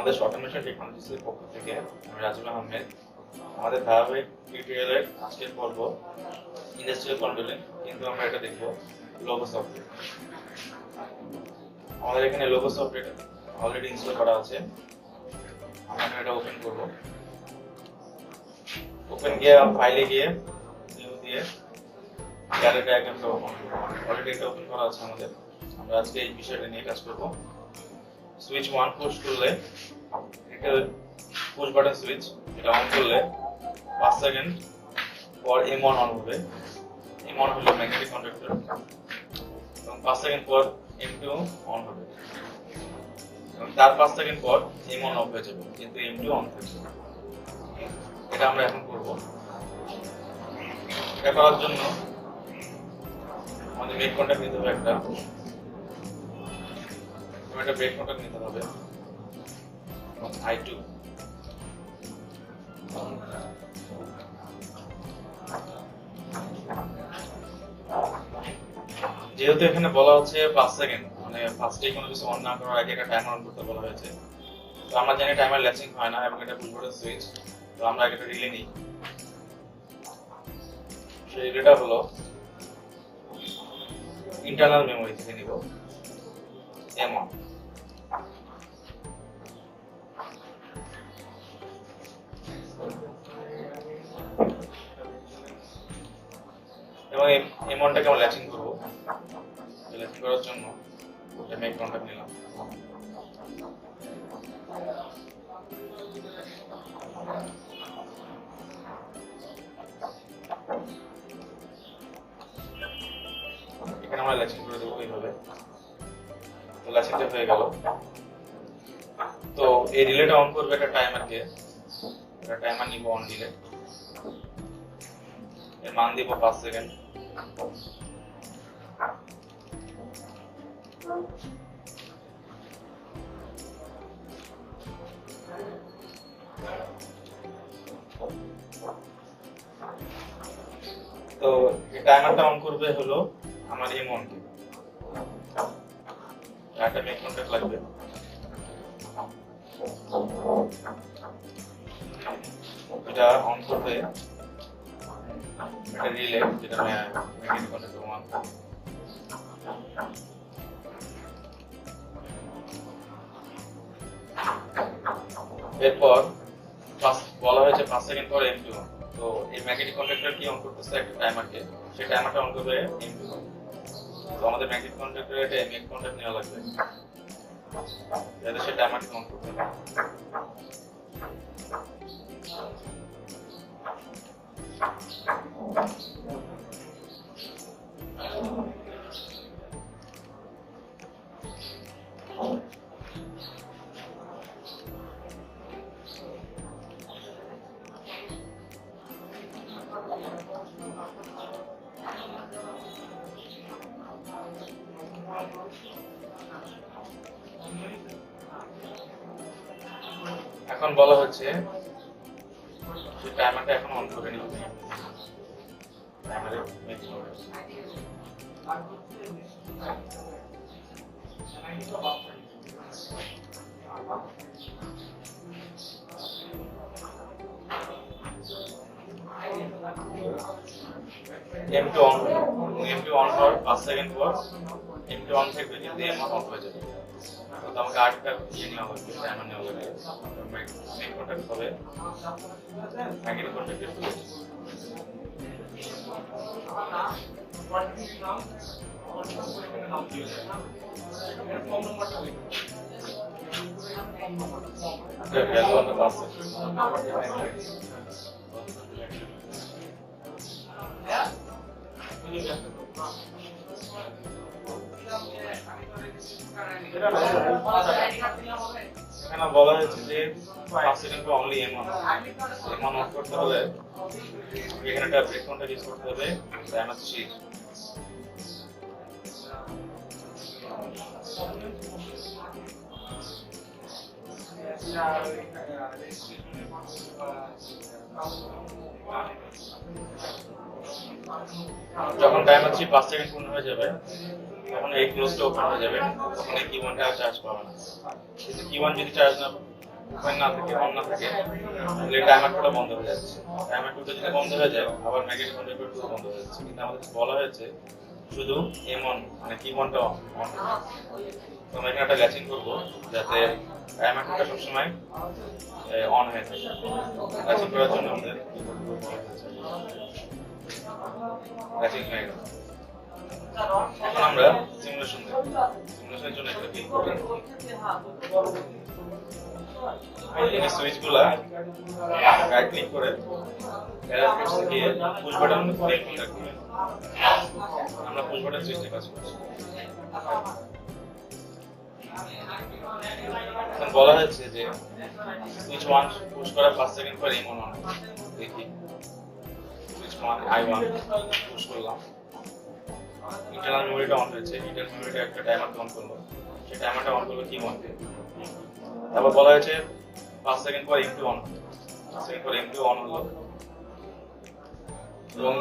Bangladesh automation টেকনোলজিসের পক্ষ থেকে আমি রাজীব আহমেদ। আমাদের ধারাবাহিক টিউটোরিয়ালের আজকের পর্ব ইন্ডাস্ট্রিয়াল কন্ট্রোলিং, কিন্তু আমরা এটা দেখব লোগো সফটওয়্যার। আমাদের এখানে লোগো সফটওয়্যার অলরেডি ইনস্টল করা আছে। আমরা এটা ওপেন করব। ওপেন গিয়ে ফাইলে গিয়ে নিউ দিয়ে গ্যালারি ডায়াগ্রামটা ওপেন করব। অলরেডি এটা ওপেন করা আছে আমাদের। আমরা আজকে এই বিষয়টা নিয়ে কাজ করব। সুইচ 1 পুশ করলে এটা পুশ বাটন সুইচ, এটা অন করলে 5 সেকেন্ড পর M1 অন হবে। M1 হলো ম্যাগনেটিক কন্ডাক্টর, এবং 5 সেকেন্ড পর M2 অন হবে, এবং তার 5 সেকেন্ড পর M1 অফ হয়ে যাবে, কিন্তু M2 অন থাকবে। এটা আমরা এখন করব। এটা করার জন্য আমাদের মেক কন্টাক্ট নিতে হবে একটা ব্রেক কন্টাক্ট নিতে হবে I2। যেহেতু এখানে বলা হচ্ছে 5 সেকেন্ড, মানে ফার্স্টেই কোনো কিছু অন না করার আগে একটা টাইমার অন করতে বলা হয়েছে। তো আমরা জানি টাইমার ল্যাচিং হয় না, এবং এটা পুশ বাটন সুইচ। তো আমরা আগে একটা রিলে নিই। সেই রিলেটা হলো ইন্টারনাল মেমোরি থেকে নিব M1। এবং M1টাকে আমরা ল্যাচিং করব। ল্যাচিং করার জন্য এটা মেক কন্টাক্ট নিলাম। এখানে আমরা ল্যাচিং করে দেবো এইভাবে। তো ল্যাচিংটা হয়ে গেল। তো এই রিলেটা অন করবে একটা টাইমারকে। একটা টাইমার নিব অন রিলে, এর মান দিব 5 সেকেন্ড। তো এই টাইমারটা অন করবে হলো আমার M1 কে। একটা মেক কন্টাক্ট লাগবে। এটা অন করবে একটা রিলে, যেটা ম্যাগনেটিক কন্ডাক্টর 1। এরপর বলা হয়েছে 5 সেকেন্ড পর M2। তো এই ম্যাগনেটিক কন্ডাক্টর কি অন করতেছে একটা টাইমারকে, সেই টাইমারটা অন করবে M2। তো আমাদের ম্যাগনেটিক কন্ডাক্টর এটা মেক কন্টাক্ট নেওয়া লাগবে, যাতে সেই টাইমারকে অন করতে হবে। এখন বলা হচ্ছে যে টাইমারটা এখন অন করে নিতে হবে। টাইমারে মেক M2 অন হলো। M2 অন হওয়ার 5 সেকেন্ড পর M2 অন থাকবে, কিন্তু M1 অফ হয়ে যাবে। তো আমাকে আরেকটা নেওয়া লাগবে, টাইমার নেওয়া লাগবে। মেক কন্টাক্ট হবে ম্যাগনেটিক কন্ডাক্টর সুইচ। এখানে বলা হয়েছে যে 5 সেকেন্ড পর অনলি M1 অফ করতে হলে এখানে একটা ব্রেক কন্টাক্ট ইউজ করতে হবে টাইমার 3। যখন টাইমার 3 5 সেকেন্ড পূর্ণ হয়ে যাবে, তখন এই ক্লোজটা ওপেন হয়ে যাবে, তখন এই কি1টা চার্জ পাবে না। কিন্তু কি1 যদি চার্জ না ওপেন না থাকে অন না থাকে তাহলে টাইমার টুটা বন্ধ হয়ে যাচ্ছে। টাইমার টুটা যদি বন্ধ হয়ে যায় আবার ম্যাগনেটিক কন্ট্রোল টু বন্ধ হয়ে যাচ্ছে। কিন্তু আমাদের বলা হয়েছে শুধু M1 মানে কি1টা অন। তো আমরা এখানে একটা ল্যাচিং করব যাতে টাইমার টুটা সবসময় অন হয়ে থাকে। ল্যাচিং করার জন্য আমাদের ল্যাচিং হয়ে গেল। এখন আমরা সিমুলেশন দেখব। সিমুলেশনের জন্য একটা ক্লিক করব। এই সুইচগুলা রাইট ক্লিক করে এরর গিয়ে পুশ বাটন ক্লিক করতে আমরা পুশ বাটন সুইচে কাজ করছি। এখন বলা হয়েছে যে সুইচ 1 পুশ করার 5 সেকেন্ড পর M1 অন হবে। দেখি সুইচ 1 I1 পুশ করলাম, ইন্টারনাল মেমোরিটা অন হয়েছে। ইন্টারনাল মেমোরিটা একটা টাইমার অন করলো, সেই টাইমারটা অন করলো কি1 তে। তারপর বলা হয়েছে 5 সেকেন্ড পর M2 অন হবে। 5 সেকেন্ড পর M2 অন হলো এবং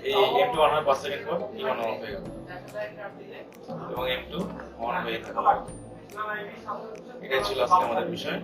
এই M2 অন হওয়ার 5 সেকেন্ড পর কি1 অন হয়ে গেল এবং M2 অন হয়ে গেল। এটাই ছিল আজকে আমাদের বিষয়।